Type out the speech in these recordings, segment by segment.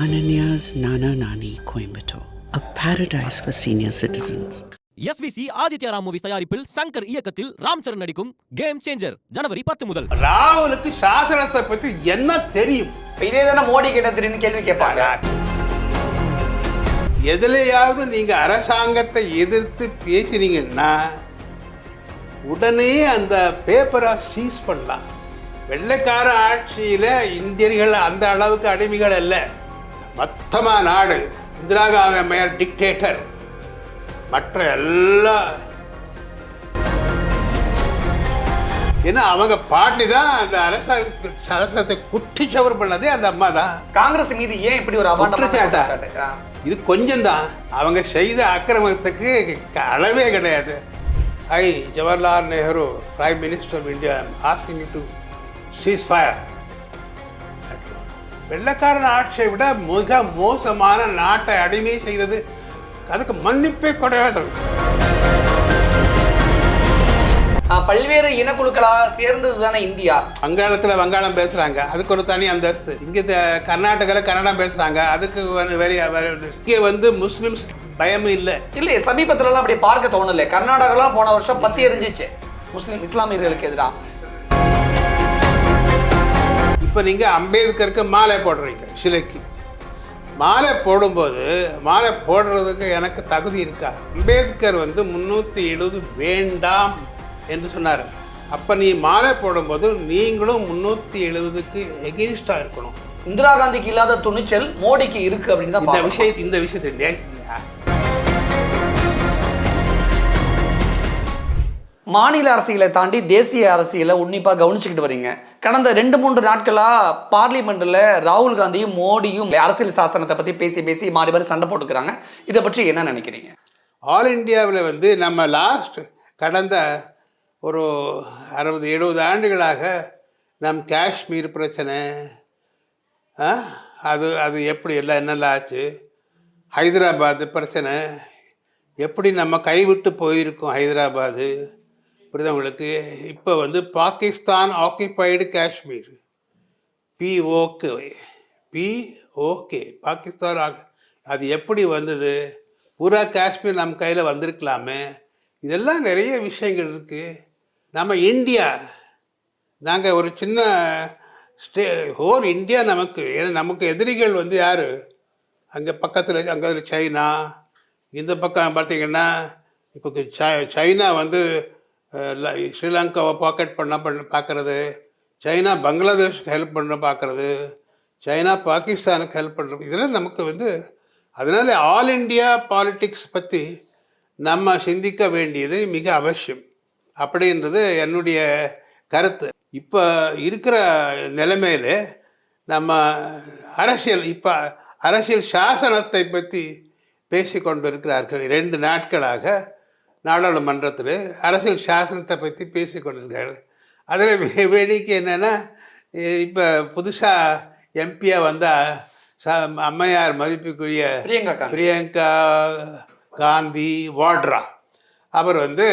Ananya's Nana Nani Coimbatore, a paradise for senior citizens. SVC Aditya Ram movies தயாரிப்பில் சங்கர் இயக்கத்தில் ராம் சரண் நடிக்கும் game changer ஜனவரி 10 முதல். ராகுலுக்கு சாசனத்தை பத்தி என்ன தெரியும்? இதே தானே மோடி கிட்ட திடீர்னு கேள்வி கேட்பாங்க. எதுலையாவது நீங்க அரசாங்கத்தை எதிர்த்து பேசினீங்கன்னா உடனே அந்த பேப்பரை சீஸ் பண்ணலாம். வெள்ளைக்கார ஆட்சியில இந்தியர்கள் அந்த அளவுக்கு அடிமைகள் அல்ல. மொத்தமா நாடு இந்திரா காந்தி மேயர் டிக்டேட்டர், மற்ற எல்லா ஏன்னா அவங்க பாட்டி தான் அந்த அரசாங்கத்தை குட்டிச்சவர் பண்ணதே அந்த அம்மா தான். காங்கிரஸ் மீது ஏன் இப்படி ஒரு அபாண்டா? இது கொஞ்சம் தான். அவங்க செய்த அக்கிரமத்துக்கு அளவே கிடையாது. I Jawaharlal Nehru prime minister of India asking you to cease fire. வெள்ளைக்காரன் ஆட்சியை விட மிக மோசமான நாட்டை அடிமை செய்தது, அதுக்கு மன்னிப்பே கிடையாது. பல்வேறு இனக்குழுக்களாக சேர்ந்தது தானே இந்தியா. வங்காளத்தில் வங்காளம் பேசுகிறாங்க, அதுக்கு ஒரு தனி அந்தஸ்து. இங்கே கர்நாடகாவில் கன்னடம் பேசுகிறாங்க, அதுக்கு இங்கே வந்து முஸ்லிம்ஸ் பயமும் இல்லை. இல்லையே, சமீபத்துலலாம் அப்படி பார்க்க தோணலை. கர்நாடகாலாம் போன வருஷம் பத்தி எரிஞ்சிச்சு முஸ்லிம் இஸ்லாமியர்களுக்கு எதிராக. இப்போ நீங்கள் அம்பேத்கருக்கு மாலை போடுறீங்க, சிலைக்கு மாலை போடும்போது மாலை போடுறதுக்கு எனக்கு தகுதி இருக்கா? அம்பேத்கர் வந்து 370 வேண்டாம் என்று சொன்னார். அப்போ நீ மாலை போடும்போது நீங்களும் 370க்கு எகெயின்ஸ்டாக இருக்கணும். இந்திரா காந்திக்கு இல்லாத துணிச்சல் மோடிக்கு இருக்கு அப்படின்னு தான் இந்த விஷயத்தை மாநில அரசியலை தாண்டி தேசிய அரசியலை உன்னிப்பாக கவனிச்சுக்கிட்டு வரீங்க. கடந்த 2-3 நாட்களாக பார்லிமெண்ட்டில் ராகுல் காந்தியும் மோடியும் அரசியல் சாசனத்தை பற்றி பேசி மாறி மாறி சண்டை போட்டுக்கிறாங்க. இதை பற்றி என்ன நினைக்கிறீங்க? ஆல் இண்டியாவில் வந்து நம்ம கடந்த ஒரு 60-70 ஆண்டுகளாக நம் காஷ்மீர் பிரச்சனை, அது எப்படி எல்லாம் என்னெல்லாம் ஆச்சு, ஹைதராபாத் பிரச்சனை எப்படி நம்ம கைவிட்டு போயிருக்கோம். ஹைதராபாது புரிதவங்களுக்கு இப்போ வந்து பாகிஸ்தான் ஆக்கியபைடு காஷ்மீர், பிஓகே பாகிஸ்தான், அது எப்படி வந்தது? பூரா காஷ்மீர் நம்ம கையில் வந்திருக்கலாமே. இதெல்லாம் நிறைய விஷயங்கள் இருக்குது. நம்ம இந்தியா, நாங்கள் ஒரு சின்ன ஹோல் இந்தியா நமக்கு. ஏன்னா நமக்கு எதிரிகள் வந்து யார்? அங்கே பக்கத்தில் அங்கே சைனா, இந்த பக்கம் பார்த்திங்கன்னா இப்போ சைனா வந்து ஸ்ரீலங்காவை பாக்கெட் பண்ண பார்க்குறது, சைனா பங்களாதேஷ்க்கு ஹெல்ப் பண்ண பார்க்குறது, சைனா பாகிஸ்தானுக்கு ஹெல்ப் பண்ணுறது, இதெல்லாம் நமக்கு வந்து. அதனால் ஆல் இண்டியா பாலிட்டிக்ஸ் பற்றி நம்ம சிந்திக்க வேண்டியது மிக அவசியம் அப்படின்றது என்னுடைய கருத்து. இப்போ இருக்கிற நிலைமையில் நம்ம அரசியல் சாசனத்தை பற்றி பேசி கொண்டு இருக்கிறார்கள். 2 நாட்களாக நாடாளுமன்றத்தில் அரசியல் சாசனத்தை பற்றி பேசி கொண்டிருக்கார்கள். அதில் வேடிக்கை என்னென்னா, இப்போ புதுசாக எம்பியாக வந்தால் அம்மையார் மதிப்புக்குரிய பிரியங்கா காந்தி வாட்ரா, அவர் வந்து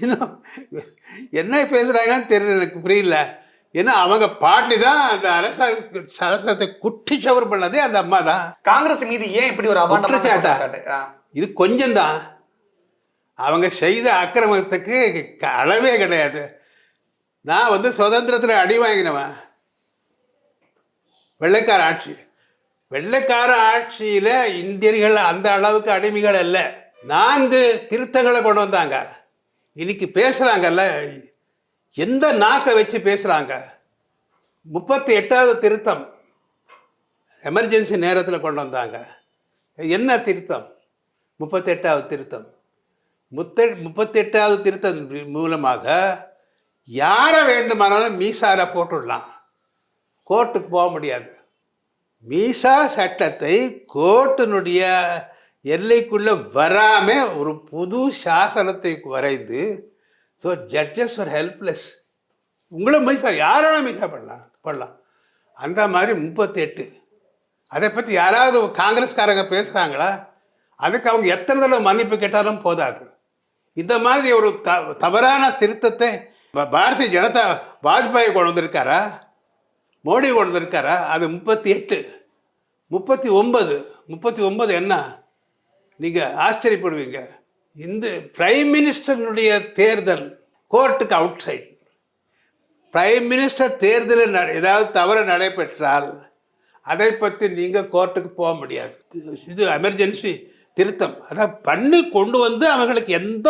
இன்னும் என்ன பேசுகிறாங்கன்னு தெரியல, எனக்கு புரியல. ஏன்னா அவங்க பாட்டி தான் அந்த அரசாங்கத்தை குட்டிச்சவர் பண்ணதே அந்த அம்மா தான். காங்கிரஸ் மீது ஏன் இப்படி ஒரு அபாண்டா? இது கொஞ்சம் தான். அவங்க செய்த அக்கிரமத்துக்கு அளவே கிடையாது. நான் வந்து சுதந்திரத்தில் அடி வாங்கினவன். வெள்ளைக்கார ஆட்சியில் இந்தியர்கள் அந்த அளவுக்கு அடிமைகள் அல்ல. 4 திருத்தங்களை கொண்டு வந்தாங்க. இன்னைக்கு பேசுகிறாங்கல்ல, எந்த நாக்கை வச்சு பேசுகிறாங்க? 38வது திருத்தம் எமர்ஜென்சி நேரத்தில் கொண்டு வந்தாங்க. என்ன திருத்தம்? 38வது திருத்தம். 38வது திருத்தம் மூலமாக யாரை வேண்டுமானாலும் மீசார போட்டுடலாம், கோர்ட்டுக்கு போக முடியாது. மீசா சட்டத்தை கோர்ட்டினுடைய எல்லைக்குள்ளே வராமல் ஒரு புது சாசனத்தை வரைந்து, ஸோ ஜட்ஜஸ் ஆர் ஹெல்ப்லெஸ். உங்களும் மீசா யாராலும் மீசா பண்ணலாம். அந்த மாதிரி 38. அதை பற்றி யாராவது காங்கிரஸ்காரங்க பேசுகிறாங்களா? அதுக்கு அவங்க எத்தனை தடவை மன்னிப்பு கேட்டாலும் போதாது. இந்த மாதிரி ஒரு தவறான திருத்தத்தை பாரதிய ஜனதா வாஜ்பாய் கொண்டு வந்திருக்காரா, மோடி கொண்டு வந்திருக்காரா? அது 38. 39 என்ன, நீங்கள் ஆச்சரியப்படுவீங்க. இந்த பிரைம் மினிஸ்டருடைய தேர்தல் கோர்ட்டுக்கு அவுட் சைட். பிரைம் மினிஸ்டர் தேர்தலில் ஏதாவது தவறு நடைபெற்றால் அதை பற்றி நீங்கள் கோர்ட்டுக்கு போக முடியாது. இது எமர்ஜென்சி திருத்தம். அதான் பண்ணி கொண்டு வந்து அவங்களுக்கு எந்த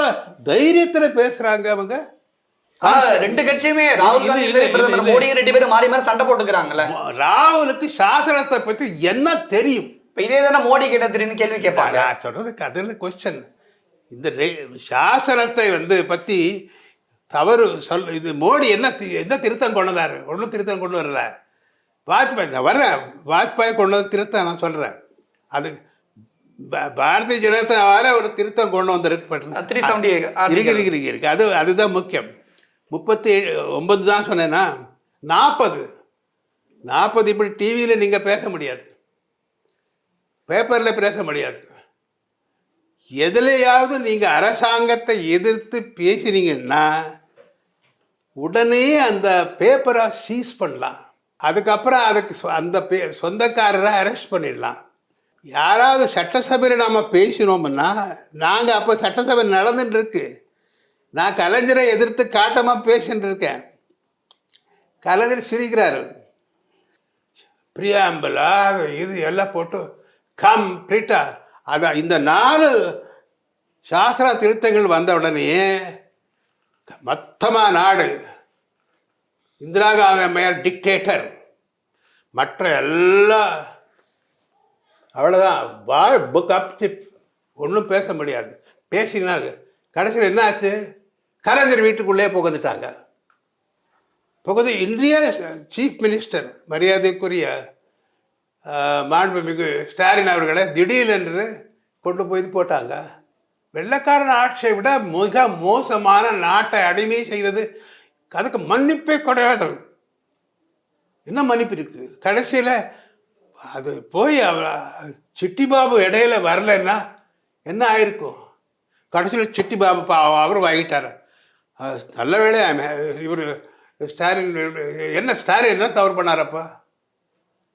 தைரியத்தில் பேசுகிறாங்க அவங்க. ரெண்டு கட்சியுமே ராகுல் காந்தி பிரதமர் மோடி ரெண்டு பேரும் மாறி மாறி சண்டை போட்டுக்கிறாங்கல்ல. ராகுலுக்கு சாசனத்தை பற்றி என்ன தெரியும்? இதே தானே மோடி கிட்ட தெரியும் கேள்வி கேட்பாங்க. நான் சொல்றதுக்கு அதில் கொஸ்டின். இந்த சாசனத்தை பற்றி தவறு இது மோடி என்ன திருத்தம் கொண்டு வந்தார்? ஒன்றும் திருத்தம் கொண்டு வரல. வாஜ்பாய் நான் வர்றேன், வாஜ்பாய் கொண்டு வந்து திருத்தம் நான் சொல்கிறேன். அது பாரதிய ஜனதாவால் ஒரு திருத்தம் கொண்டு வந்திருக்கு. இருக்கு அதுதான் முக்கியம். 39 தான் சொன்னேன்னா 40 இப்படி டிவியில் நீங்கள் பேச முடியாது, பேப்பரில் பேச முடியாது. எதுலையாவது நீங்கள் அரசாங்கத்தை எதிர்த்து பேசினீங்கன்னா உடனே அந்த பேப்பரை சீஸ் பண்ணலாம். அதுக்கப்புறம் அதுக்கு அந்த சொந்தக்காரரை அரெஸ்ட் பண்ணிடலாம். யாராவது சட்டசபையில் நாம் பேசினோம்னா, நாங்கள் அப்போ சட்டசபை நடந்துட்டு இருக்கு, நான் கலைஞரை எதிர்த்து காட்டமாக பேசிட்டு இருக்கேன். கலைஞர் சிரிக்கிறாரு. பிரியாம்பலா இது எல்லாம் போட்டு கம்ப்ளீட்டாக அதான் இந்த 4 சாஸ்திர திருத்தங்கள் வந்த உடனே மொத்தமாக நாடு இந்திரா காந்தி அம்மையார் டிக்டேட்டர், மற்ற எல்லாம் அவ்வளோதான். புக் அப் சிப், ஒன்றும் பேச முடியாது. பேசினாங்க. கடைசியில் என்ன ஆச்சு? கலைஞர் வீட்டுக்குள்ளே புகுந்துட்டாங்க. புகுந்து இந்திய சீஃப் மினிஸ்டர் மரியாதைக்குரிய மாண்புமிகு ஸ்டாலின் அவர்களை திடீரென்று கொண்டு போய் போட்டாங்க. வெள்ளைக்காரன் ஆட்சியை விட மிக மோசமான நாட்டை அடிமை செய்தது. அதுக்கு மன்னிப்பே கிடையாது. என்ன மன்னிப்பு இருக்கு? கடைசியில் அது போய் சிட்டிபாபு இடையில வரலன்னா என்ன ஆயிருக்கும்? கடைசியில் சிட்டிபாபு அவர் வாங்கிட்டார். நல்ல வேளை இவர் ஸ்டாலின் என்ன தவறு பண்ணாரப்பா?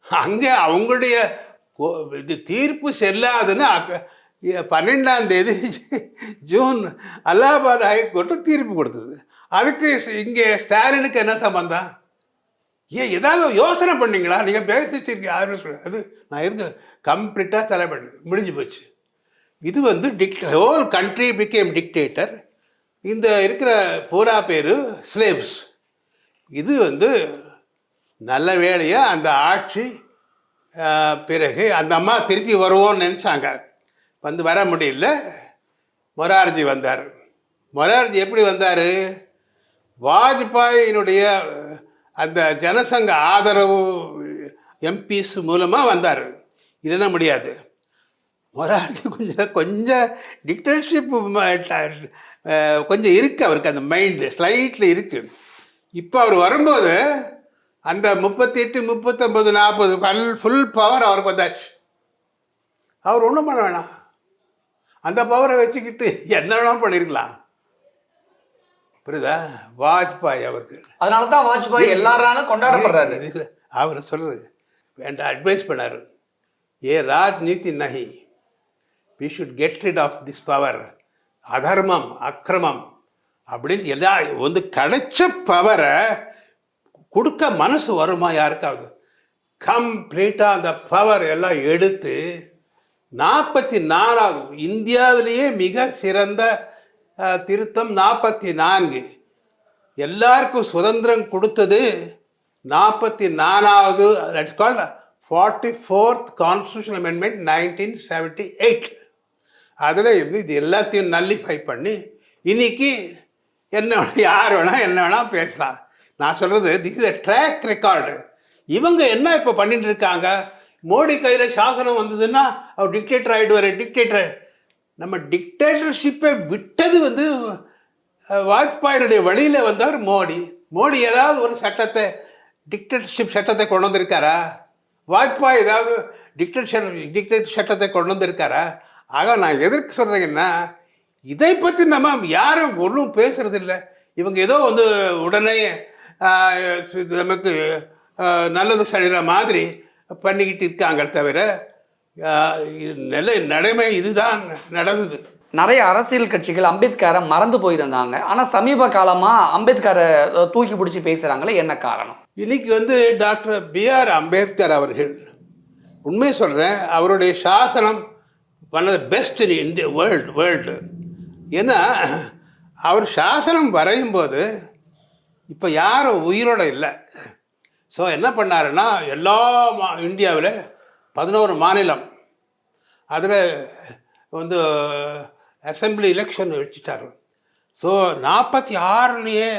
அங்கே அவங்களுடைய இது தீர்ப்பு செல்லாதுன்னு 12ஆம் தேதி ஜூன் அலகாபாத் ஹைகோர்ட்டு தீர்ப்பு கொடுத்தது. அதுக்கு இங்கே ஸ்டாலினுக்கு என்ன சம்பந்தம்? ஏதாவது யோசனை பண்ணீங்களா? நீங்கள் பேசிட்டு இருக்கீங்க யாரும் சொல்ல. அது நான் இருந்து கம்ப்ளீட்டாக தலைப்பண்ணு முடிஞ்சு போச்சு. இது ஹோல் கண்ட்ரி பிகேம் டிக்டேட்டர். இந்த இருக்கிற பூரா பேர் ஸ்லேவ்ஸ். இது நல்ல வேளையாக அந்த ஆட்சி பிறகு அந்த அம்மா திருப்பி வருவோன்னு நினச்சாங்க. வர முடியல. மொரார்ஜி வந்தார். மொரார்ஜி எப்படி வந்தார்? வாஜ்பாயினுடைய அந்த ஜனசங்க ஆதரவு எம்பிஸ் மூலமாக வந்தார். இல்லைன்னா முடியாது. மொரார்ஜி கொஞ்சம் டிக்டேட்டர்ஷிப் கொஞ்சம் இருக்குது அவருக்கு, அந்த மைண்டு ஸ்லைட்டில் இருக்குது. இப்போ அவர் வரும்போது அந்த 38, 39, 40 ஃபுல் பவர் அவருக்கு வந்தாச்சு. அவர் ஒன்றும் பண்ண வேணாம். அந்த பவரை வச்சுக்கிட்டு என்ன வேணாலும் பண்ணியிருக்கலாம். புரியுதா? வாஜ்பாய் அவருக்கு. அதனால தான் வாஜ்பாய் எல்லாராலும் கொண்டாடப்படுறாரு. அவர் சொல்றது வேண்டாம், அட்வைஸ் பண்ணார். ராஜ்நீதி நஹி, we should get rid of this power, அதர்மம் அக்கிரமம் அப்படின்னு எல்லா கிடைச்ச பவரை கொடுக்க மனசு வருமா யாருக்காவது? கம்ப்ளீட்டாக அந்த பவர் எல்லாம் எடுத்து 44வது இந்தியாவிலேயே மிக சிறந்த திருத்தம் 44. எல்லாருக்கும் சுதந்திரம் கொடுத்தது 44வது. That's called 44th constitution amendment 1978. அதில் இது எல்லாத்தையும் நல்லிஃபை பண்ணி இன்னைக்கு என்ன யார் வேணால் என்ன வேணால் பேசலாம். நான் சொல்கிறது this is a track record. இவங்க என்ன இப்போ பண்ணிட்டு இருக்காங்க? மோடி கையில் சாசனம் வந்ததுன்னா அவர் டிக்டேட்டர் ஆகிடுவார். டிக்டேட்டர் நம்ம டிக்டேட்டர்ஷிப்பை விட்டது வாஜ்பாயினுடைய வழியில் வந்தவர் மோடி. மோடி ஏதாவது ஒரு சட்டத்தை டிக்டேட்டர்ஷிப் சட்டத்தை கொண்டு வந்திருக்காரா? வாஜ்பாய் ஏதாவது டிக்டேட்டர் சட்டத்தை கொண்டு வந்திருக்காரா? ஆக நான் எதற்கு சொல்கிறேங்கன்னா, இதை பற்றி நம்ம யாரும் ஒன்றும் பேசுறதில்லை. இவங்க ஏதோ உடனே நமக்கு நல்லது செய்கிற மாதிரி பண்ணிக்கிட்டு இருக்காங்க தவிர நடைமை இதுதான் நடந்தது. நிறைய அரசியல் கட்சிகள் அம்பேத்கரை மறந்து போயிருந்தாங்க. ஆனால் சமீப காலமாக அம்பேத்கரை தூக்கி பிடிச்சி பேசுகிறாங்களே, என்ன காரணம்? இன்னைக்கு டாக்டர் B.R. அம்பேத்கர் அவர்கள், உண்மையை சொல்கிறேன், அவருடைய சாசனம் one of the best in India world. ஏன்னா அவர் சாசனம் வரையும் போது இப்போ யாரும் உயிரோடு இல்லை. ஸோ என்ன பண்ணாருன்னா, எல்லா இந்தியாவில் 11 மாநிலம், அதில் அசம்பிளி எலெக்ஷன் வச்சுட்டார். ஸோ 46லேயே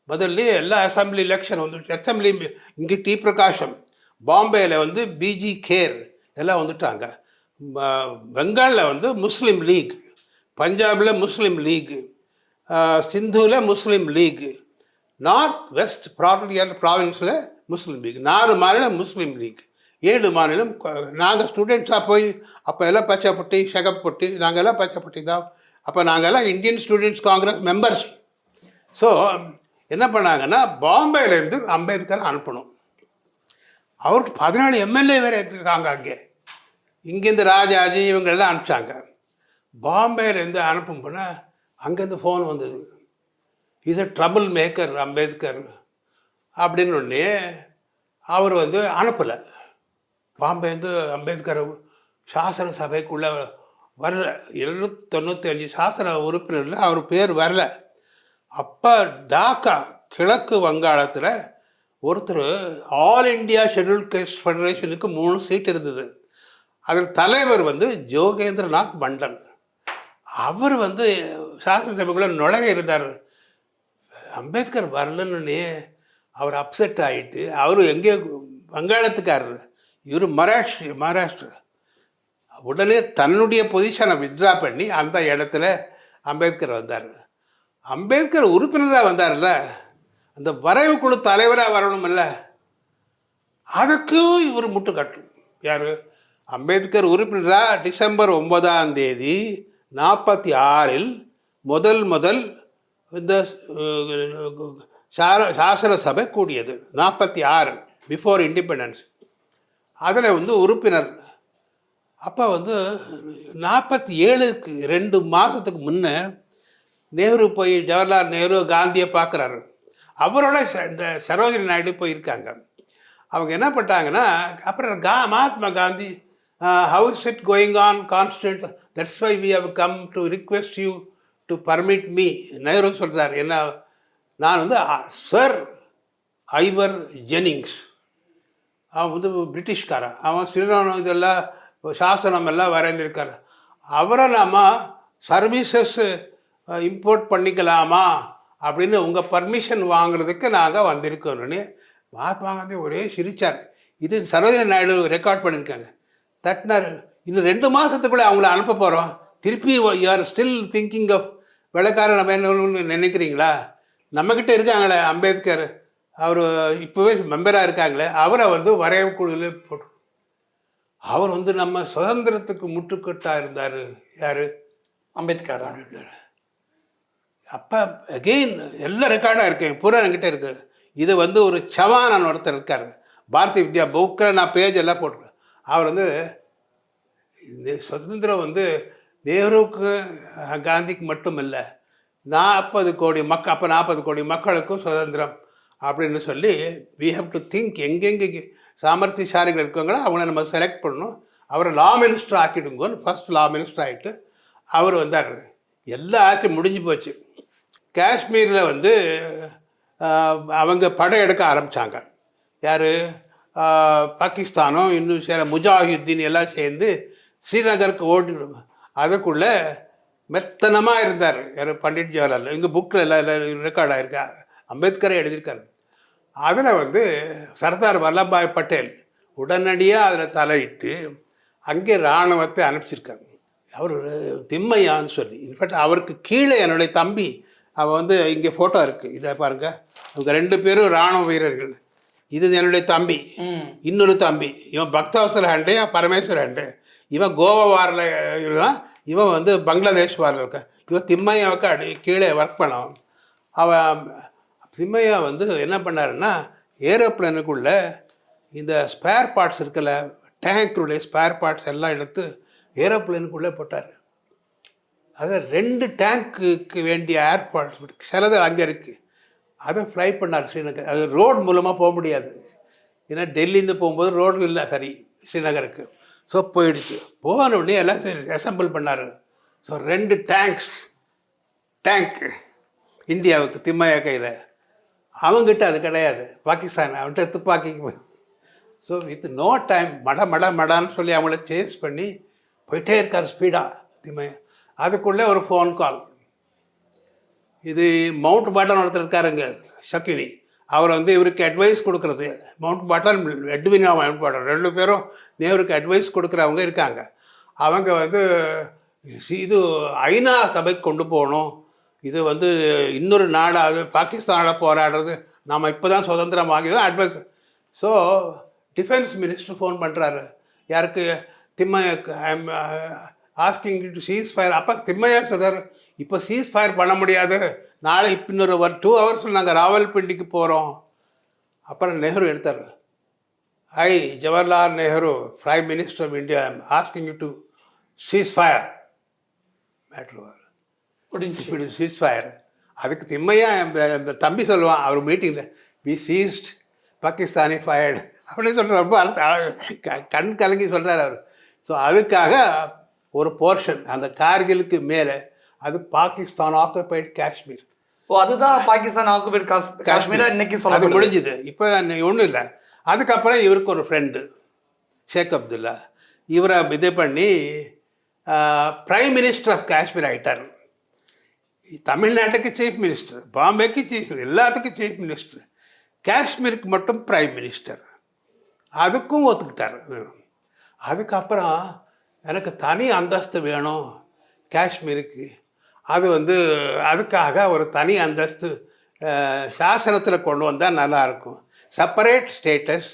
முதல்ல எல்லா அசம்பிளி எலெக்ஷன் அசம்பிளி இங்கே டி பிரகாஷம், பாம்பேயில் பிஜி கேர் எல்லாம் வந்துட்டாங்க. பெங்காலில் முஸ்லீம் லீக், பஞ்சாபில் முஸ்லீம் லீக், சிந்துவில் முஸ்லீம் லீக், நார்த் வெஸ்ட் ப்ராவின்ஸில் முஸ்லீம் லீக், 4 மாநிலம் முஸ்லீம் லீக், 7 மாநிலம். நாங்கள் ஸ்டூடெண்ட்ஸாக போய் அப்போ எல்லாம் பச்சைப்பட்டி செகப்பட்டி, நாங்கள் எல்லாம் பச்சைப்பட்டி தான். அப்போ நாங்கள் எல்லாம் Indian students Congress members. So என்ன பண்ணாங்கன்னா, பாம்பேலேருந்து அம்பேத்கர் அனுப்பணும். அவருக்கு 14 எம்எல்ஏ வேறு இருக்காங்க அங்கே. இங்கேருந்து ராஜாஜி இவங்களெல்லாம் அனுப்பிச்சாங்க. பாம்பேலேருந்து அனுப்பும் போனால் அங்கேருந்து ஃபோன் வந்தது, is a trouble maker Ambedkar அப்படின்னு ஒன்றே. அவர் அனுப்பலை. பாம்பேந்து அம்பேத்கர் சாசன சபைக்குள்ளே வரல. 295 சாசன உறுப்பினரில் அவர் பேர் வரல. அப்போ டாக்கா கிழக்கு வங்காளத்தில் ஒருத்தர் ஆல் இண்டியா ஷெட்யூல்ட் காஸ்ட் ஃபெடரேஷனுக்கு 3 சீட் இருந்தது. அதில் தலைவர் ஜோகேந்திரநாத் மண்டல். அவர் சாசன சபைக்குள்ளே நுழைய இருந்தார். அம்பேத்கர் வரலன்னு அவர் அப்செட் ஆகிட்டு, அவர் எங்கேயோ வங்காளத்துக்காரர், இவர் மகாராஷ்டிரா. உடனே தன்னுடைய பொசிஷனை வித்ட்ரா பண்ணி அந்த இடத்துல அம்பேத்கர் வந்தார். அம்பேத்கர் உறுப்பினராக வந்தார்ல, அந்த வரைவு குழு தலைவராக வரணுமில்ல, அதுக்கும் இவர் முட்டுக்கட்டும். யார்? அம்பேத்கர் உறுப்பினராக டிசம்பர் 9ஆம் தேதி 46இல் முதல் இந்த சாசன சபை கூடியது. 46 பிஃபோர் இண்டிபெண்டன்ஸ். அதில் உறுப்பினர். அப்போ 47க்கு 2 மாதத்துக்கு முன்னே நேரு போய் ஜவஹர்லால் நேரு காந்தியை பார்க்குறாரு. அவரோட இந்த சரோஜினி நாயுடு போயிருக்காங்க. அவங்க என்ன பண்ணிட்டாங்கன்னா, அப்புறம் Mahatma Gandhi, how is it going on constant, that's why we have come to request you to permit me. Nehru சொல்கிறார், என்ன, நான் சர் ஐவர் ஜெனிங்ஸ், அவன் பிரிட்டிஷ்காரன், அவன் சிறுவனம் இதெல்லாம் சாசனம் எல்லாம் வரைந்திருக்கார். அவரை நாம் சர்வீசஸ் இம்போர்ட் பண்ணிக்கலாமா அப்படின்னு உங்கள் பர்மிஷன் வாங்குறதுக்கு நாங்கள் வந்திருக்கோன்னு மகாத்மா காந்தி ஒரே சிரித்தார். இது சரோஜினி நாயுடு ரெக்கார்ட் பண்ணியிருக்காங்க. தட்டினார். இன்னும் 2 மாதத்துக்குள்ளே அவங்கள அனுப்ப போகிறோம். திருப்பி you are still thinking of வெள்ளைக்காரன் நம்ம என்ன நினைக்கிறீங்களா? நம்மக்கிட்ட இருக்காங்களே அம்பேத்கர், அவர் இப்போவே மெம்பராக இருக்காங்களே, அவரை வரைவு குழுவில் போட்டு, அவர் நம்ம சுதந்திரத்துக்கு முட்டுக்கட்டாக இருந்தார். யார்? அம்பேத்கர். அப்போ அகெயின் எல்லா ரெக்கார்டாக இருக்கு, பூரா என்கிட்ட இருக்குது. இது ஒரு சவானன் ஒருத்தர் இருக்கார், பாரதிய வித்யா புக்கில் நான் பேஜ் எல்லாம் போட்டிருக்கேன். அவர் இந்த சுதந்திரம் நேருவுக்கு காந்திக்கு மட்டும் இல்லை, 40 கோடி மக்கள், அப்போ 40 கோடி மக்களுக்கும் சுதந்திரம் அப்படின்னு சொல்லி வி ஹவ் டு திங்க், எங்கெங்கே சாமர்த்தியசாலிகள் இருக்காங்களோ அவங்கள நம்ம செலக்ட் பண்ணணும், அவரை லா மினிஸ்டர் ஆக்கிடுங்கன்னு ஃபர்ஸ்ட் லா மினிஸ்டர் ஆகிட்டு அவர் வந்தார். எல்லா ஆட்சியும் முடிஞ்சு போச்சு. காஷ்மீரில் அவங்க படையெடுக்க ஆரம்பித்தாங்க. யார்? பாகிஸ்தானும் இன்னும் சில முஜாஹிதீன் எல்லாம் சேர்ந்து ஸ்ரீநகருக்கு ஓடிவிடும். அதுக்குள்ளே மெத்தனமாக இருந்தார் யார்? பண்டிட் ஜவஹர்லால். எங்கள் புக்கில் எல்லாம் ரெக்கார்ட் ஆகிருக்கா, அம்பேத்கரை எழுதியிருக்காரு. அதில் சர்தார் வல்லபாய் பட்டேல் உடனடியாக அதில் தலையிட்டு அங்கே இராணுவத்தை அனுப்பிச்சிருக்காங்க. அவர் திம்மையான்னு சொல்லி, இன்ஃபேக்ட் அவருக்கு கீழே என்னுடைய தம்பி, அவன் இங்கே ஃபோட்டோ இருக்குது, இதை பாருங்கள், அவங்க 2 பேரும் இராணுவ வீரர்கள். இது என்னுடைய தம்பி, இன்னொரு தம்பி, இவன் பக்தவசர ஹண்டே, பரமேஸ்வர ஹண்டே. இவன் கோவா வாரில் இருக்கான், இவன் பங்களாதேஷ் வாரில் இருக்கான். இவன் திம்மையாவுக்கு கீழே ஒர்க் பண்ணான். அவன் திம்மையா என்ன பண்ணாருன்னா, ஏரோப்ளேனுக்குள்ளே இந்த ஸ்பேர் பார்ட்ஸ் இருக்குல்ல, டேங்க்குடைய ஸ்பேர் பார்ட்ஸ் எல்லாம் எடுத்து ஏரோப்ளேனுக்குள்ளே போட்டார். அதில் 2 டேங்க்குக்கு வேண்டிய ஏர்பார்ட்ஸ் சிலது அங்கே இருக்குது, அதை ஃப்ளை பண்ணார் ஸ்ரீநகர். அது ரோடு மூலமாக போக முடியாது, ஏன்னா டெல்லியிலேருந்து போகும்போது ரோடு இல்லை சரி ஸ்ரீநகருக்கு. ஸோ போயிடுச்சு. போன உடனே எல்லாம் அசம்பிள் பண்ணார். ஸோ 2 டேங்க் இந்தியாவுக்கு திம்மையா கையில். அவங்ககிட்ட அது கிடையாது, பாகிஸ்தான் அவன்கிட்ட துப்பாக்கி. ஸோ வித் நோ டைம் மடான்னு சொல்லி அவங்கள சேஸ் பண்ணி போயிட்டே இருக்கார் ஸ்பீடாக திம்மையா. அதுக்குள்ளே ஒரு ஃபோன் கால். இது மவுண்ட் பாட்டன் ஒருத்தர் இருக்காருங்க, ஷக்கினி. அவர் வந்து இவருக்கு அட்வைஸ் கொடுக்குறது. மவுண்ட் பாட்டன், எட்வின் மவுண்ட் பாட்டன் 2 பேரும் நேருக்கு அட்வைஸ் கொடுக்குறவங்க இருக்காங்க. அவங்க வந்து இது ஐநா சபைக்கு கொண்டு போகணும், இது வந்து இன்னொரு நாடாக பாகிஸ்தானோட போராடுறது, நாம் இப்போ தான் சுதந்திரமாகி advice. So defence minister phone பண்ணுறாரு யாருக்கு, திம்மையாக்கு. I'm asking to cease fire. அப்போ திம்மையா சொல்கிறார், இப்போ சீஸ் ஃபயர் பண்ண முடியாது, நாளை இப்போ இன்னொரு 2 hours நாங்கள் ராவல்பிண்டிக்கு போகிறோம். அப்புறம் நெஹ்ரு எடுத்தார். Jawaharlal Nehru, prime minister of India, I'm asking you to cease fire மேட்ரு சீஸ் ஃபயர். அதுக்கு திம்மையா என் தம்பி சொல்லுவான் அவர் மீட்டிங்கில், வி சீஸ்ட் பாகிஸ்தானி ஃபயர்டு அப்படின்னு சொல்கிற, ரொம்ப கண் கலங்கி சொல்கிறார் அவர். ஸோ அதுக்காக ஒரு போர்ஷன் அந்த கார்கிலுக்கு மேலே அது பாகிஸ்தான் ஆக்குபைடு காஷ்மீர். ஓ, அதுதான் பாகிஸ்தான் ஆக்குபைடு காஷ்மீர் இன்னைக்கு சொல்ல அது முடிஞ்சுது. இப்போ ஒன்றும் இல்லை. அதுக்கப்புறம் இவருக்கு ஒரு ஃப்ரெண்டு ஷேக் அப்துல்லா, இவரை இது பண்ணி பிரைம் மினிஸ்டர் ஆஃப் காஷ்மீர் ஆகிட்டார். தமிழ்நாட்டுக்கு சீஃப் மினிஸ்டர், பாம்பேக்கு சீஃப், எல்லாத்துக்கும் சீஃப் மினிஸ்டர், காஷ்மீருக்கு மட்டும் பிரைம் மினிஸ்டர். அதுக்கும் ஒத்துக்கிட்டார். அதுக்கப்புறம் எனக்கு தனி அந்தஸ்து வேணும் காஷ்மீருக்கு, அது வந்து அதுக்காக ஒரு தனி அந்தஸ்து சாசனத்தில் கொண்டு வந்தால் நல்லாயிருக்கும், separate status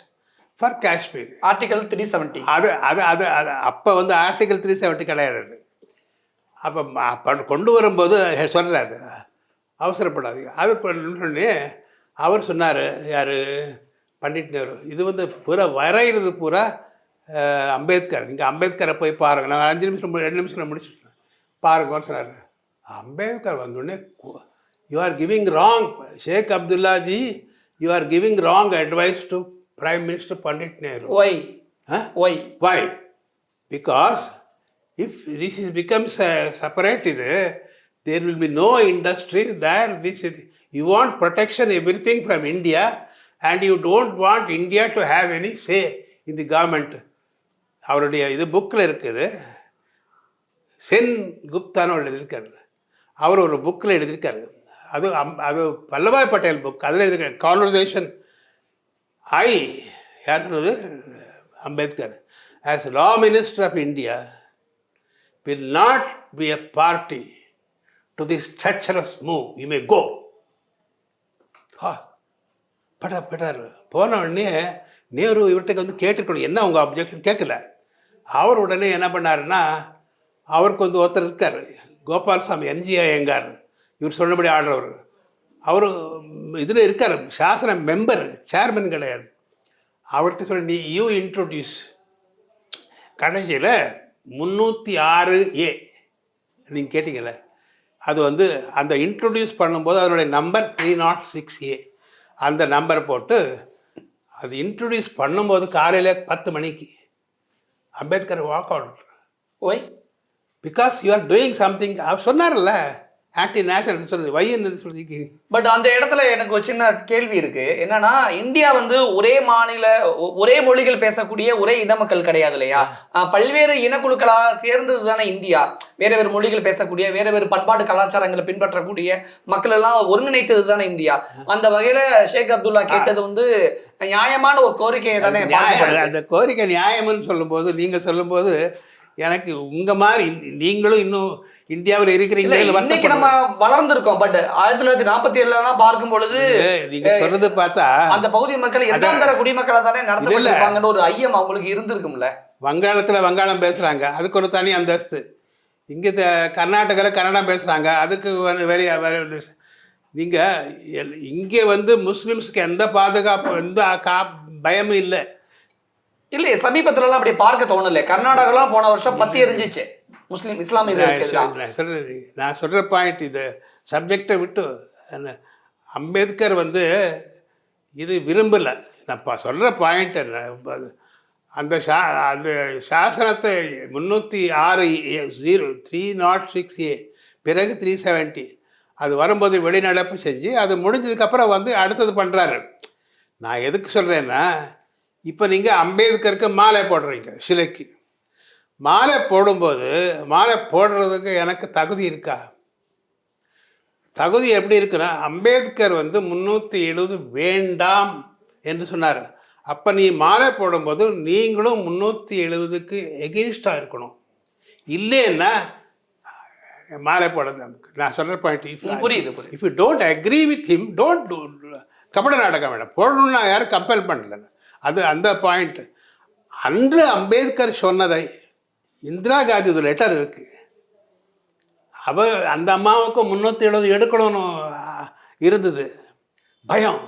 for Kashmir. Article 370. அது அது அது அது அப்போ வந்து ஆர்டிகல் 370 கிடையாது. அப்போ கொண்டு வரும்போது சொல்கிறாரு அவசரப்படாது. அது கொண்டு அவர் சொன்னார், யார், பண்டிட் நேரு, இது வந்து பூரா வரைகிறது பூரா அம்பேத்கர், நீங்கள் அம்பேத்கரை போய் பாருங்கள், நான் 5 நிமிஷம் 2 நிமிஷத்தில் முடிச்சுட்டேன் பாருங்கன்னு சொன்னார். அம்பேத்கர் வந்தோடனே, you are giving wrong Sheikh Abdullah ji, you are giving wrong advice to prime minister Pandit Nehru. Why? Because if this becomes separate, there will be no industries that this is. You want protection everything from India and you don't want India to have any say in the government. அவருடைய இது புக்கில் இருக்குது, சென் குப்தான்னு எழுதியிருக்காரு. அவர் ஒரு புக்கில் எழுதியிருக்காரு, அது Vallabhbhai Patel book, அதில் எழுதியிருக்காரு கான்வர்சேஷன். யார் சொன்னது, Ambedkar. As law minister of India will not be a party to this treacherous move. You may go. பட்டார். போன உடனே நேரு இவர்கிட்ட வந்து கேட்டுக்கணும், என்ன உங்கள் அப்ஜெக்ஷன், கேட்கல. அவர் உடனே என்ன பண்ணாருன்னா, அவருக்கு வந்து ஒருத்தர் இருக்கார், கோபால்சாமி என்ஜிஐ ஐயங்கார், இவர் சொன்னபடி ஆடுறவர். அவர் இதில் இருக்கார், சாசன மெம்பர், சேர்மன் கிடையாது. அவர்கிட்ட சொல்லி யூ இன்ட்ரோடியூஸ். கடைசியில் 306A நீங்கள் கேட்டிங்கல்ல, அது வந்து அந்த இன்ட்ரொடியூஸ் பண்ணும்போது அதனுடைய நம்பர் 306A, அந்த நம்பரை போட்டு அது இன்ட்ரொடியூஸ் பண்ணும்போது காலையில் 10 மணிக்கு Ambedkar walk out. Why? Because you are doing something. அவர் சொன்னார்ல, ஆன்டி நேஷனல் சொல்லி வையன்னு சொல்லி. பட் அந்த இடத்துல எனக்கு ஒரு சின்ன கேள்வி இருக்கு. என்னன்னா, இந்தியா வந்து ஒரே மாநில ஒரே மொழிகள் பேசக்கூடிய ஒரே இன மக்கள் கிடையாது இல்லையா? பல்வேறு இனக்குழுக்களா சேர்ந்தது தானே இந்தியா. வேற வேறு மொழிகள் பேசக்கூடிய, வேற வேறு பண்பாடு கலாச்சாரங்களை பின்பற்றக்கூடிய மக்கள் எல்லாம் ஒருங்கிணைத்தது தானே இந்தியா. அந்த வகையில ஷேக் அப்துல்லா கேட்டது வந்து நியாயமான ஒரு கோரிக்கையை தானே. அந்த கோரிக்கை நியாயம்னு சொல்லும்போது, நீங்கள் சொல்லும்போது எனக்கு உங்க மாதிரி நீங்களும் இன்னும் இந்தியாவில் இருக்கிறீங்க. இன்னைக்கு நம்ம வளர்ந்துருக்கோம். பட் 1947 பார்க்கும் பொழுது நீங்க சொல்றது பார்த்தா அந்த பகுதி மக்கள் எல்லாம் தர குடிமக்களை தானே நடத்தப்பட்டிருப்பாங்கன்னு ஒரு ஐயம் அவங்களுக்கு இருந்திருக்கும்ல. வங்காளத்தில் வங்காளம் பேசுறாங்க, அதுக்கு ஒரு தனி அந்தஸ்து. இங்கே கர்நாடகாவில் கன்னடம் பேசுறாங்க, அதுக்கு வேற. நீங்கள் இங்கே வந்து முஸ்லிம்ஸுக்கு எந்த பாதுகாப்பு, எந்த பயமும் இல்லை. இல்லையே சமீபத்துலலாம் அப்படி பார்க்க தோணல. கர்நாடகாலாம் போன வருஷம் பத்தி எரிஞ்சிச்சு இஸ்லாமியர்கள். நான் சொல்கிற பாயிண்ட் இது சப்ஜெக்டை விட்டு அம்பேத்கர் வந்து இது விரும்பலை. நான் சொல்கிற பாயிண்ட் என்ன, அந்த சாசனத்தை 306 பிறகு 370 அது வரும்போது வெளிநடப்பு செஞ்சு அது முடிஞ்சதுக்கப்புறம் வந்து அடுத்தது பண்ணுறாரு. நான் எதுக்கு சொல்கிறேன்னா, இப்போ நீங்கள் அம்பேத்கருக்கு மாலை போடுறீங்க, சிலைக்கு மாலை போடும்போது மாலை போடுறதுக்கு எனக்கு தகுதி இருக்கா? தகுதி எப்படி இருக்குன்னா, அம்பேத்கர் வந்து 370 வேண்டாம் என்று சொன்னார். அப்போ நீ மாலை போடும்போது நீங்களும் 370க்கு எகெயின்ஸ்டாக இருக்கணும். இல்லைன்னா மாலை போடுறது நான் சொல்கிற பாயிண்ட் புரியுது. If you don't agree with him don't do. கபட நாடகம் வேண்டாம், போடணும்னா யாரும் கம்பல் பண்ணல. அது அந்த பாயிண்ட். அன்று அம்பேத்கர் சொன்னதை இந்திரா காந்தி ஒரு லெட்டர் இருக்குது, அந்த அம்மாவுக்கு 370 எடுக்கணும்னு இருந்தது. பயம்,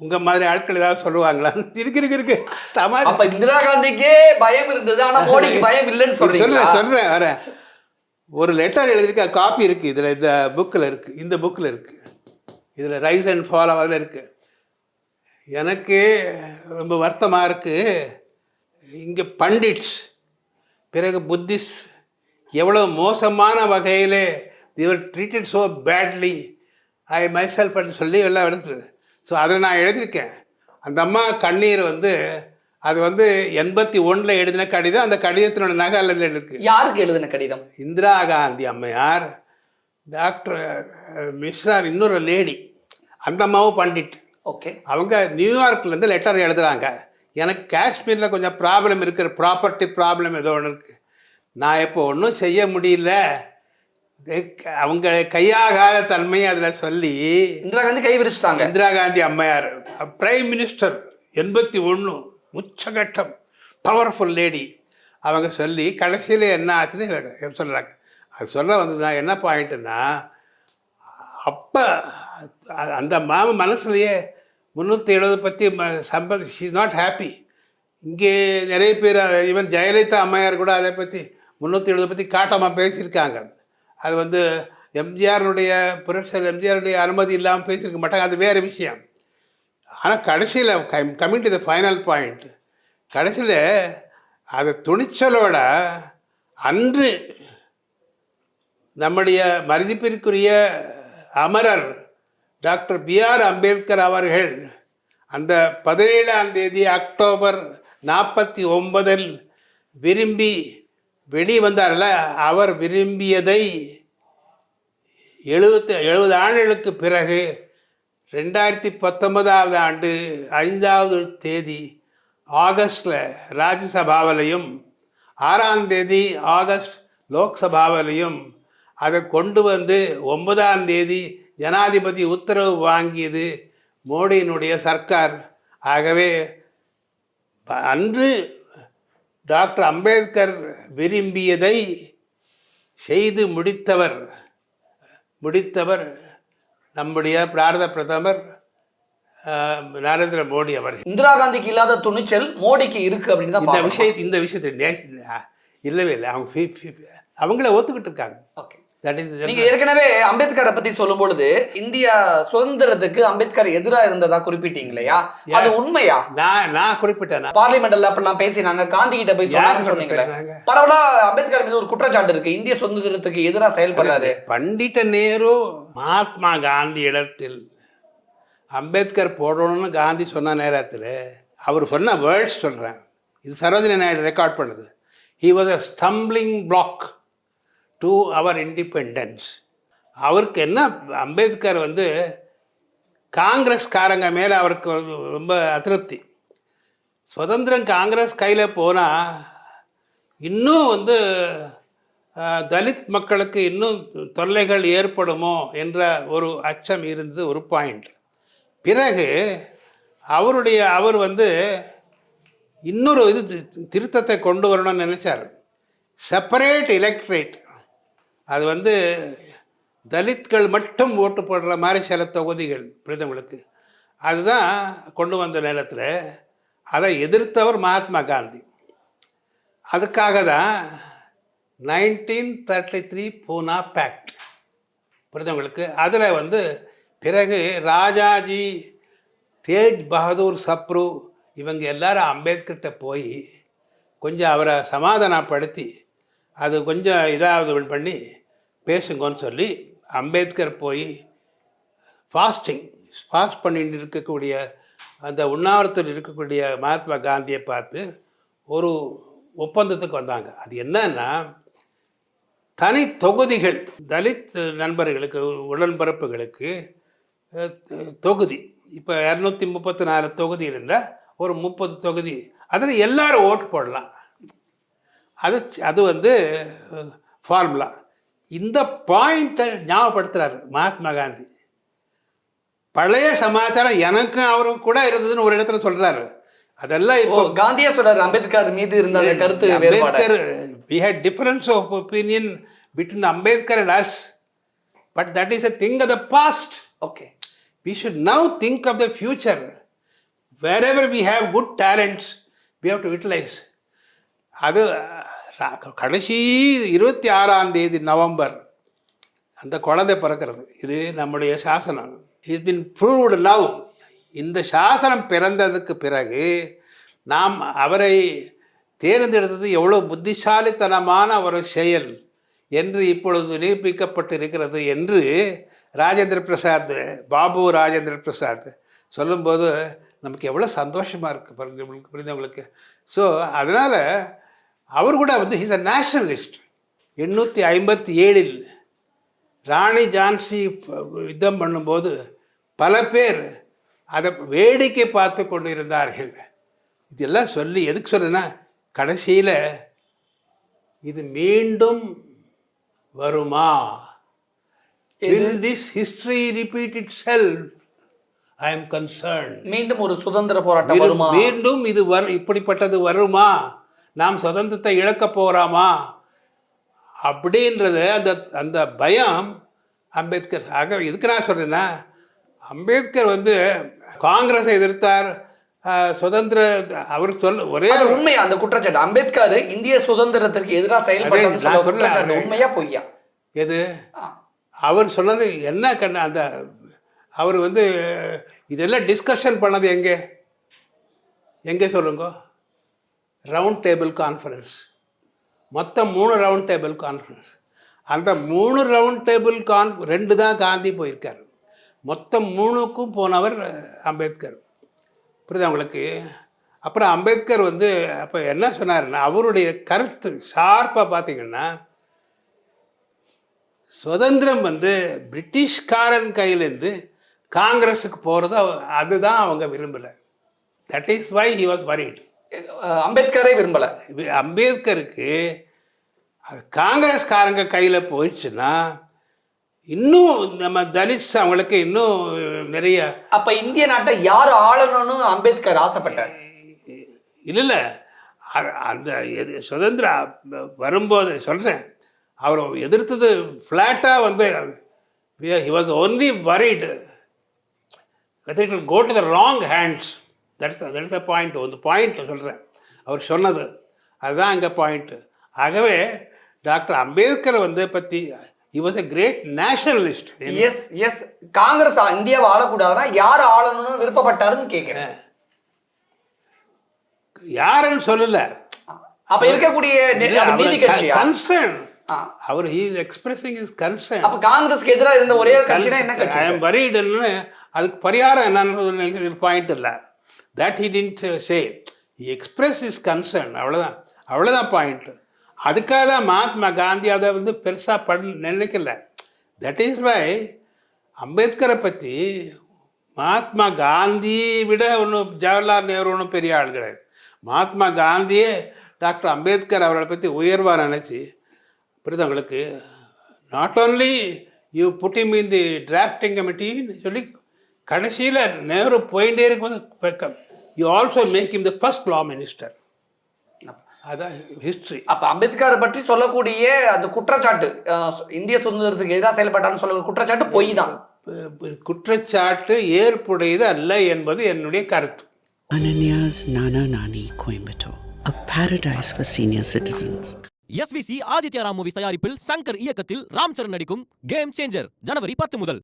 உங்கள் மாதிரி ஆட்கள் ஏதாவது சொல்லுவாங்களா? இருக்கு அப்ப இந்திரா காந்திக்கே பயம் இருந்தது, ஆனால் மோடிக்கு பயம் இல்லைன்னு சொல்கிறேன் வரேன். ஒரு லெட்டர் எழுதியிருக்க காப்பி இருக்குது இதில், இந்த புக்கில் இருக்குது, இந்த புக்கில் இருக்குது, இதில் ரைஸ் அண்ட் ஃபால் அதில் இருக்குது. எனக்கு ரொம்ப வருத்தமாக இருக்குது. இங்கே பண்டிட்ஸ் பிறகு புத்திஸ்ட் எவ்வளோ மோசமான வகையில் they were treated so badly I myself அப்படின்னு சொல்லி எல்லாம் எடுத்து. ஸோ அதில் நான் எழுதியிருக்கேன். அந்த அம்மா கண்ணீர் வந்து அது வந்து 81 எழுதின கடிதம். அந்த கடிதத்தினோட நகல் இருக்குது. யாருக்கு எழுதின கடிதம்? இந்திரா காந்தி அம்மையார், டாக்டர் மிஸ்ரா, இன்னொரு லேடி, அந்த அம்மாவும் பண்டிட். ஓகே. அவங்க நியூயார்க்லேருந்து லெட்டர் எழுதுகிறாங்க. எனக்கு காஷ்மீரில் கொஞ்சம் ப்ராப்ளம் இருக்குது, ப்ராப்பர்ட்டி ப்ராப்ளம் ஏதோ ஒன்று இருக்குது, நான் இப்போ ஒன்றும் செய்ய முடியல. அவங்க கையாகாத தன்மையை அதில் சொல்லி இந்திரா காந்தி கை விரிச்சிட்டாங்க. இந்திரா காந்தி அம்மையார் பிரைம் மினிஸ்டர் 81 உச்சகட்டம் பவர்ஃபுல் லேடி. அவங்க சொல்லி கடைசியில் என்ன ஆச்சுன்னு சொல்கிறாங்க. அது சொல்ல வந்து தான் என்ன பாயிண்ட்டுன்னா, அப்போ அந்த மாம மனசுலையே 370 பற்றி ஷீ இஸ் நாட் ஹாப்பி. இங்கே நிறைய பேர், ஈவன் ஜெயலலிதா அம்மையார் கூட அதை பற்றி 370 பற்றி காட்டாமல் பேசியிருக்காங்க. அது வந்து எம்ஜிஆருடைய புரட்சியாளர் எம்ஜிஆருடைய அனுமதி இல்லாமல் பேசியிருக்க மாட்டாங்க, அது வேறு விஷயம். ஆனால் கடைசியில் coming to the final point, கடைசியில் அது துணிச்சலோட அன்று நம்முடைய மதிப்பிற்குரிய அமரர் டாக்டர் B.R. அம்பேத்கர் அவர்கள் அந்த 17ஆம் தேதி அக்டோபர் 49 விரும்பி வெளிவந்தார்ல, அவர் விரும்பியதை 70 ஆண்டுகளுக்கு பிறகு 2019ஆம் ஆண்டு 5ஆவது தேதி ஆகஸ்டில் ராஜ்யசபாவிலையும் 6ஆம் தேதி ஆகஸ்ட் லோக்சபாவிலையும் அதை கொண்டு வந்து 9ஆம் தேதி ஜனாதிபதி உத்தரவு வாங்கியது மோடியினுடைய சர்க்கார். ஆகவே அன்று டாக்டர் அம்பேத்கர் விரும்பியதை செய்து முடித்தவர் நம்முடைய பாரத பிரதமர் நரேந்திர மோடி அவர்கள். இந்திரா காந்திக்கு இல்லாத துணிச்சல் மோடிக்கு இருக்கு அப்படின்னு தான் இந்த விஷயத்தை இல்லவே இல்லை. அவங்கள ஒத்துக்கிட்டு இருக்காங்க. நீங்க ஏற்கனவே அம்பேத்கரை பத்தி சொல்லும் பொழுது இந்தியா சுதந்திரத்துக்கு அம்பேத்கர் எதிராக இருந்ததா குறிப்பிட்டீங்க இல்லையா? அது உண்மையா? நான் குறிப்பிட்டேன். பார்லிமெண்ட்ல அப்பெல்லாம் பேசினாங்க, காந்தி கிட்ட போய் சொன்னீங்களே. பரவலா அம்பேத்கர் மீது ஒரு குற்றச்சாட்டு இருக்கு, இந்திய சுதந்திரத்துக்கு எதிராக செயல்படுறாரு. பண்டித நேரு மகாத்மா காந்தி இடத்தில் அம்பேத்கர் போடணும்னு காந்தி சொன்ன நேரத்தில் அவர் சொன்ன வேர்ட்ஸ் சொல்றேன். இது சரோஜினி நாயுடு ரெக்கார்ட் பண்ணுது. He was a stumbling block to our independence. அவருக்கு என்ன, அம்பேத்கர் வந்து காங்கிரஸ்காரங்க மேலே அவருக்கு ரொம்ப அதிருப்தி. சுதந்திரம் காங்கிரஸ் கையில் போனால் இன்னும் வந்து தலித் மக்களுக்கு இன்னும் தொல்லைகள் ஏற்படுமோ என்ற ஒரு அச்சம் இருந்தது, ஒரு பாயிண்ட். பிறகு அவர் வந்து இன்னொரு திருத்தத்தை கொண்டு வரணும்னு நினச்சார். செப்பரேட் எலக்ட்ரேட், அது வந்து தலித்கள் மட்டும் ஓட்டு போடுற மாதிரி சில தொகுதிகள் பிரதமர்களுக்கு, அதுதான் கொண்டு வந்த நேரத்தில் அதை எதிர்த்தவர் மகாத்மா காந்தி. அதுக்காக தான் 1933 பூனா பேக்ட் புரிஞ்சவங்களுக்கு. அதில் வந்து பிறகு ராஜாஜி, தேஜ் பகதூர் சப்ரு இவங்க எல்லாரும் அம்பேத்கர்கிட்ட போய் கொஞ்சம் அவரை சமாதானப்படுத்தி அது கொஞ்சம் இதாவது பண்ணி பேசுங்கன்னு சொல்லி அம்பேத்கர் போய் ஃபாஸ்ட் பண்ணிட்டு இருக்கக்கூடிய அந்த உண்ணாவிரத்தில் இருக்கக்கூடிய மகாத்மா காந்தியை பார்த்து ஒரு ஒப்பந்தத்துக்கு வந்தாங்க. அது என்னன்னா, தனி தொகுதிகள் தலித் நண்பர்களுக்கு உடன்பிறப்புகளுக்கு தொகுதி இப்போ 234 தொகுதி இருந்தால் ஒரு 30 தொகுதி அதில் எல்லாரும் ஓட்டு போடலாம். அது வந்து ஃபார்முலா. இந்த பாயிண்ட்டை ஞாபகப்படுத்துகிறார் மகாத்மா காந்தி. பழைய சமாச்சாரம் எனக்கும் அவருக்கு கூட இருந்ததுன்னு ஒரு இடத்துல சொல்கிறாரு. அதெல்லாம் இப்போ காந்தியா சொல்றாரு அம்பேத்கர் மீது இருந்த அந்த கருத்து Ambedkar we had difference of opinion between Ambedkar and us, but that is a thing of the past. Okay. We should now think of the future. Wherever we have good talents, we have to utilize. அது கடைசி 26ஆம் தேதி November அந்த குழந்தை பிறக்கிறது. இது நம்முடைய சாசனம். It's been proved now. இந்த சாசனம் பிறந்ததுக்கு பிறகு நாம் அவரை தேர்ந்தெடுத்தது எவ்வளோ புத்திசாலித்தனமான ஒரு செயல் என்று இப்பொழுது நிரூபிக்கப்பட்டிருக்கிறது என்று ராஜேந்திர பிரசாத், பாபு ராஜேந்திர பிரசாத் சொல்லும்போது நமக்கு எவ்வளோ சந்தோஷமாக இருக்குது புரிந்தவங்களுக்கு. ஸோ அதனால் அவர் கூட வந்து ஹீஸ் அ நேஷனலிஸ்ட். 857 ராணி ஜான்சி யுத்தம் பண்ணும்போது பல பேர் அதை வேடிக்கை பார்த்து கொண்டு இருந்தார்கள். இதெல்லாம் சொல்லி எதுக்கு சொல்லுன்னா, கடைசியில் இது மீண்டும் வருமா? Will this history repeat itself? I am concerned. மீண்டும் ஒரு சுதந்திர போராட்டம் வருமா? மீண்டும் இது இப்படிப்பட்டது வருமா? நாம் சுதந்திரத்தை இழக்க போகிறாமா அப்படின்றது அந்த பயம் அம்பேத்கர். ஆக இதுக்கு நான் சொல்கிறேன்னா, அம்பேத்கர் வந்து காங்கிரஸை எதிர்த்தார், சுதந்திர அவர் ஒரே உண்மையா அந்த குற்றச்சாட்டு அம்பேத்கர் இந்திய சுதந்திரத்திற்கு எதிராக செயல்பட்டார் உண்மையா பொய்யா? எது அவர் சொன்னது என்ன அந்த அவர் வந்து இதெல்லாம் டிஸ்கஷன் பண்ணது எங்கே சொல்லுங்க? Round table conference. மொத்தம் 3 ரவுண்ட் டேபிள் கான்ஃபரன்ஸ். அந்த 3 ரவுண்ட் டேபிள் 2 தான் காந்தி போயிருக்கார். மொத்தம் 3க்கும் போனவர் அம்பேத்கர். புரியுது அவங்களுக்கு? அப்புறம் அம்பேத்கர் வந்து அப்போ என்ன சொன்னார்னா, அவருடைய கருத்து ஷார்ப்பாக பார்த்தீங்கன்னா, சுதந்திரம் வந்து பிரிட்டிஷ்காரன் கையிலேருந்து காங்கிரஸுக்கு போகிறது அதுதான் அவங்க விரும்பலை. That is why he was worried. அம்பேத்கரே விரும்பலை. அம்பேத்கருக்கு அது காங்கிரஸ்காரங்க கையில் போயிடுச்சுன்னா இன்னும் நம்ம தலித்ஸ் அவங்களுக்கு இன்னும் நிறைய. அப்போ இந்திய நாட்டை யார் ஆளணும்னு அம்பேத்கர் ஆசைப்பட்டார்? இல்லை அந்த சுதந்திரம் வரும்போது சொல்கிறேன், அவர் எதிர்த்தது ஃப்ளாட்டாக வந்து he was only worried whether it will go to the wrong hands. That's the point. அந்த பாயிண்ட் சொல்கிறேன், அவர் சொன்னது அதுதான் அங்கே பாயிண்ட்டு. ஆகவே டாக்டர் அம்பேத்கர் வந்து பற்றி he was a great nationalist. Yes Congress இந்தியாவை ஆளக்கூடாதுன்னா யார் ஆளணும்னு விருப்பப்பட்டாருன்னு கேட்குறேன். யாருன்னு சொல்லல. அப்ப இருக்கக்கூடிய நீதி கட்சி கன்சர்ன் அவர் he is expressing his concern. அப்ப காங்கிரஸ்க்கு எதிராக இருந்த ஒரே கட்சினா என்ன கட்சி? I am worried ன்னு அதுக்கு பரிகாரம் என்னன்னு பாயிண்ட் இல்லை. that he didn't say. he expressed his concern. அவ்வளோதான் பாயிண்ட். அதுக்காக தான் மகாத்மா காந்தி அதை வந்து பெருசாக நினைக்கல. தட் இஸ் வை அம்பேத்கரை பற்றி மகாத்மா காந்தியை விட ஒன்றும் ஜவஹர்லால் நேரு ஒன்றும் பெரிய ஆள் கிடையாது. மகாத்மா காந்தியே டாக்டர் அம்பேத்கர் அவர்களை பற்றி உயர்வாக நினச்சி புரியுதவங்களுக்கு not only you put him in the drafting கமிட்டின்னு சொல்லி கடைசியில் நேரு போயிட்டே இருக்கும்போது you also make him the first law minister. அதான் ஹிஸ்ட்ரி. அப்போ அம்பேத்கரை பற்றி சொல்லக்கூடிய அந்த குற்றச்சாட்டு இந்திய சுதந்திரத்துக்கு எதிராக செயல்பட்டான்னு சொல்ல குற்றச்சாட்டு பொய் தான். குற்றச்சாட்டு ஏற்புடையது அல்ல என்பது என்னுடைய கருத்து. Ananya's Nana Nani Coimbatore, a paradise for senior citizens. SVC Aditya Ram movies தயாரிப்பில் சங்கர் இயக்கத்தில் ராம் சரண் நடிக்கும் கேம் சேஞ்சர் ஜனவரி 10 முதல்